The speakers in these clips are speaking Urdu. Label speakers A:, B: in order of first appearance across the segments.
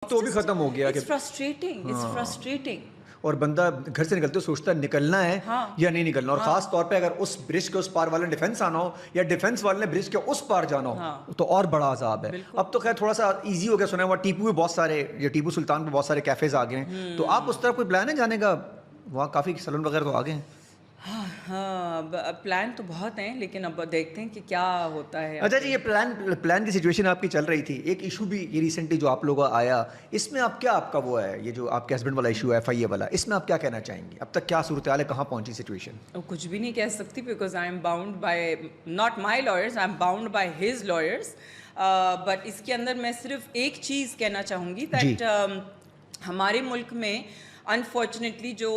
A: تو بھی ختم ہو گیا کہ
B: frustrating.
A: اور بندہ گھر سے نکلتے سوچتا ہے نکلنا ہے یا نہیں نکلنا، اور خاص طور پہ اگر اس برج کے اس پار والے نے ڈیفنس آنا ہو یا ڈیفنس والے نے برج کے اس پار جانا ہو تو اور بڑا عذاب ہے. اب تو خیر تھوڑا سا ایزی ہو گیا، سنا ہوا ٹیپو میں بہت سارے، یا ٹیپو سلطان پہ بہت سارے کیفیز آ گئے ہیں، تو آپ اس طرف کوئی پلان ہے جانے کا؟ وہاں کافی سلون وغیرہ تو آ گئے ہیں.
B: ہاں پلان تو بہت ہیں، لیکن اب دیکھتے ہیں کہ کیا ہوتا ہے.
A: اچھا جی، یہ پلان کی سچویشن آپ کی چل رہی تھی، ایک ایشو بھی یہ ریسنٹلی جو آپ لوگوں آیا، اس میں آپ کیا، آپ کا وہ ہے یہ جو آپ کے ہسبینڈ والا ایشو ہے FIA والا، اس میں آپ کیا کہنا چاہیں گے؟ اب تک کیا صورتحال ہے، کہاں پہنچی سچویشن؟
B: کچھ بھی نہیں کہہ سکتی، because I am bound by not my lawyers, I am bound by his lawyers. But اس کے اندر میں صرف ایک چیز کہنا چاہوں گی، دیٹ ہمارے ملک میں انفارچونیٹلی جو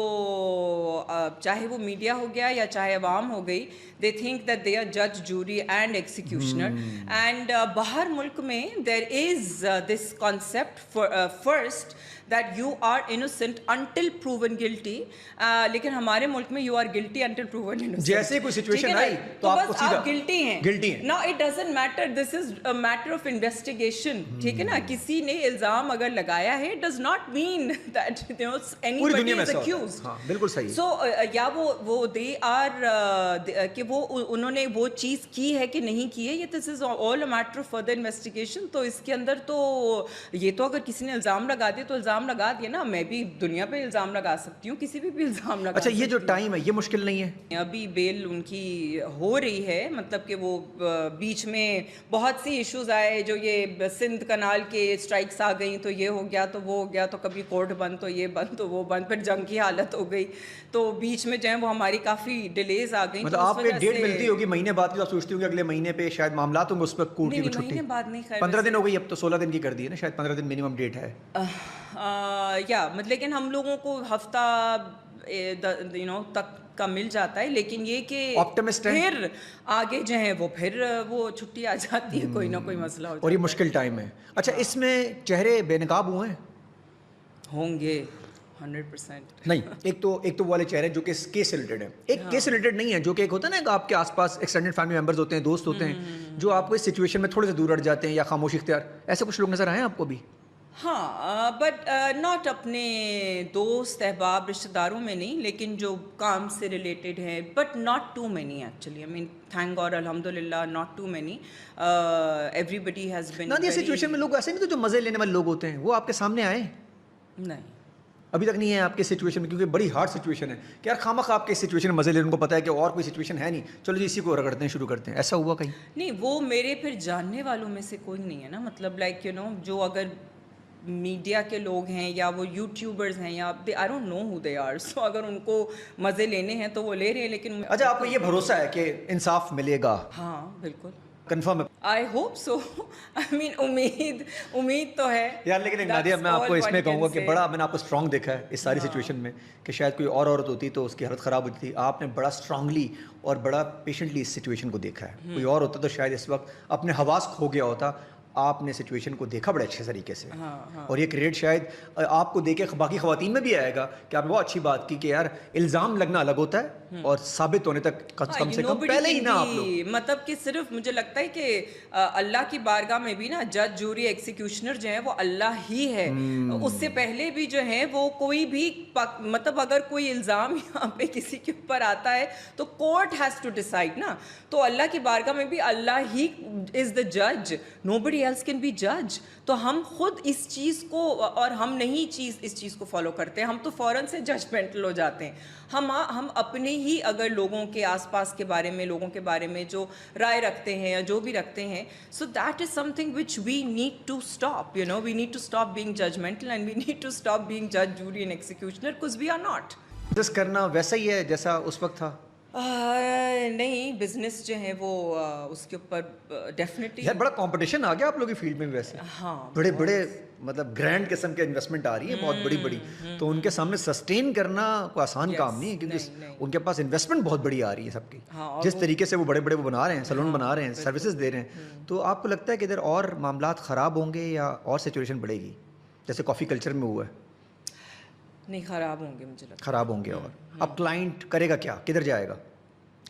B: چاہے وہ میڈیا ہو گیا یا چاہے عوام ہو گئی، they think that they are جج جوری اینڈ ایکسیکیوشنر. اینڈ باہر ملک میں there is this concept first that you are innocent until proven guilty, لیکن ہمارے ملک میں you are guilty until proven innocent.
A: جیسے کوئی سچویشن آئی تو آپ کو سیدھا
B: گلٹی ہیں. نا it doesn't matter, this is a matter of investigation. ٹھیک ہے نا، کسی نے الزام اگر لگایا ہے، it does not mean that anybody is accused.
A: بالکل صحیح.
B: So یا وہ they are کہ وہ انہوں نے وہ چیز کی ہے کہ نہیں کی ہے، یہ this is all a matter of further investigation. تو اس کے اندر تو یہ تو اگر کسی نے الزام لگا دیا تو الزام لگا دیا نا. میں بھی دنیا پہ الزام لگا سکتی ہوں، کسی بھی الزام لگا.
A: اچھا یہ جو ٹائم ہے یہ مشکل نہیں ہے؟
B: ابھی بیل ان کی ہو رہی ہے، مطلب کہ وہ بیچ میں بہت سی ایشوز آئے، جو یہ سندھ کنال کے اسٹرائکس آ گئیں تو یہ ہو گیا تو وہ ہو گیا، تو کبھی کورٹ بند تو یہ بند تو وہ بند، پھر جنگ کی حالت ہو گئی، تو بیچ میں جو ہے وہ ہماری کافی ڈیلیز آ گئیں.
A: مطلب آپ کو ڈیٹ ملتی ہوگی مہینے بعد کی، آپ سوچتی ہوں کہ اگلے مہینے پہ شاید معاملات ہوں گے، اس پہ کورٹ کی بھی چھٹی؟
B: مہینے بعد نہیں،
A: 15 دن ہو گئی، اب تو 16 دن کی کر دی ہے نا شاید، 15 دن منیمم ڈیٹ ہے.
B: یا لیکن ہم لوگوں کو ہفتہ تک کا مل جاتا ہے، لیکن یہ کہ پھر آگے جو ہے وہ پھر وہ چھٹی آ جاتی ہے، کوئی نہ کوئی مسئلہ ہو جاتا ہے.
A: اور یہ مشکل ٹائم ہے. اچھا اس میں چہرے بے نقاب ہوئے ہیں؟
B: ہوں گے 100%.
A: نہیں، ایک تو والے چہرے جو کہ کیس سے ریلیٹڈ ہے، ایک کیس سے ریلیٹڈ نہیں ہے، جو کہ ایک ہوتا ہے نا کہ آپ کے آس پاس ایکسٹینڈڈ فیملی ممبرز ہوتے ہیں، دوست ہوتے ہیں، جو آپ کو اس سچویشن میں تھوڑے سے دور ہٹ جاتے ہیں یا خاموشی اختیار، ایسے کچھ لوگ نظر آئے ہیں آپ کو بھی؟
B: ہاں، بٹ ناٹ اپنے دوست احباب رشتہ داروں میں نہیں، لیکن جو کام سے ریلیٹڈ ہیں، but not too many actually. I mean thank God, الحمد للہ، not too many. Everybody has been.
A: یہ سچویشن میں لوگ ایسے نہیں تو جو مزے لینے والے لوگ ہوتے ہیں وہ آپ کے سامنے آئے؟
B: نہیں،
A: ابھی تک نہیں ہے آپ کے سچویشن میں، کیونکہ بڑی ہارڈ سچویشن ہے کہ یار خامخ آپ کے سچویشن میں مزے لے، ان کو پتہ ہے کہ اور کوئی سچویشن ہے نہیں، چلو جی اسی کو رگڑتے ہیں، شروع کرتے ہیں. ایسا ہوا کہیں؟
B: نہیں، وہ میرے پھر جاننے والوں میں سے کوئی نہیں ہے نا، مطلب لائک جو اگر میڈیا کے لوگ ہیں یا وہ یوٹیوبرز ہیں یا I don't know who they are, سو اگر ان کو مزے لینے ہیں تو وہ لے رہے ہیں. لیکن
A: اچھا آپ کو یہ بھروسہ ہے کہ انصاف ملے گا؟
B: ہاں بالکل،
A: کنفرم ہے؟
B: I hope so. آئی مین امید تو ہے
A: یار. لیکن نادیہ میں آپ کو اس میں کہوں گا کہ بڑا میں نے آپ کو اسٹرانگ دیکھا ہے اس ساری سچویشن میں، کہ شاید کوئی اور عورت ہوتی تو اس کی حالت خراب ہوتی تھی، آپ نے بڑا اسٹرانگلی اور بڑا پیشنٹلی اس سچویشن کو دیکھا ہے. کوئی اور ہوتا تو شاید اس وقت اپنے حواس کھو گیا ہوتا. آپ نے سچویشن کو دیکھا بڑے اچھے طریقے سے، اور یہ کریڈٹ شاید آپ کو دیکھ کے باقی خواتین میں بھی آئے گا کہ آپ نے بہت اچھی بات کی کہ یار الزام لگنا الگ ہوتا ہے اور ثابت ہونے تک کم سے کم پہلے ہی نا آپ لوگ.
B: مطلب کہ صرف مجھے لگتا ہے کہ اللہ کی بارگاہ میں بھی نا جج جوری ایکسیکیوشنر جو ہے وہ اللہ ہی ہے. اس سے پہلے بھی جو ہے وہ کوئی بھی مطلب اگر کوئی الزام یہاں پہ کسی کے اوپر آتا ہے تو کورٹ ہیز ٹو ڈیسائڈ نا. تو اللہ کی بارگاہ میں بھی اللہ ہی از دا جج، nobody else can be judge. تو ہم خود اس چیز کو، اور ہم نہیں اس چیز کو فالو کرتے ہیں، ہم تو فوراً سے ججمنٹل ہو جاتے ہیں. ہم اپنے ہی اگر لوگوں کے آس پاس کے بارے میں، لوگوں کے بارے میں جو رائے رکھتے ہیں یا جو بھی رکھتے ہیں، so that is something which we need to stop. We need to stop being judgmental and we need to stop being جج jury and executioner, because we are not.
A: Business کرنا ویسا ہی ہے جیسا اس وقت تھا؟
B: نہیں، بزنس جو ہے وہ اس کے اوپر ڈیفینیٹلی
A: یار بڑا کمپٹیشن آ گیا آپ لوگوں کی فیلڈ میں بھی ویسے.
B: ہاں،
A: بڑے مطلب گرینڈ قسم کے انویسٹمنٹ آ رہی ہے، بہت بڑی تو ان کے سامنے سسٹین کرنا کوئی آسان کام نہیں ہے، کیونکہ ان کے پاس انویسٹمنٹ بہت بڑی آ رہی ہے سب کی. جس طریقے سے وہ بڑے وہ بنا رہے ہیں، سلون بنا رہے ہیں، سروسز دے رہے ہیں. تو آپ کو لگتا ہے کہ ادھر اور معاملات خراب ہوں گے یا اور سچویشن بڑھے گی جیسے کافی کلچر میں ہوا ہے؟
B: نہیں، خراب ہوں گے، مجھے لگتا ہے
A: خراب ہوں گے. اور اب کلائنٹ کرے گا کیا، کدھر جائے گا؟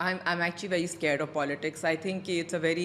B: I'm actually very scared of politics. I think it's a very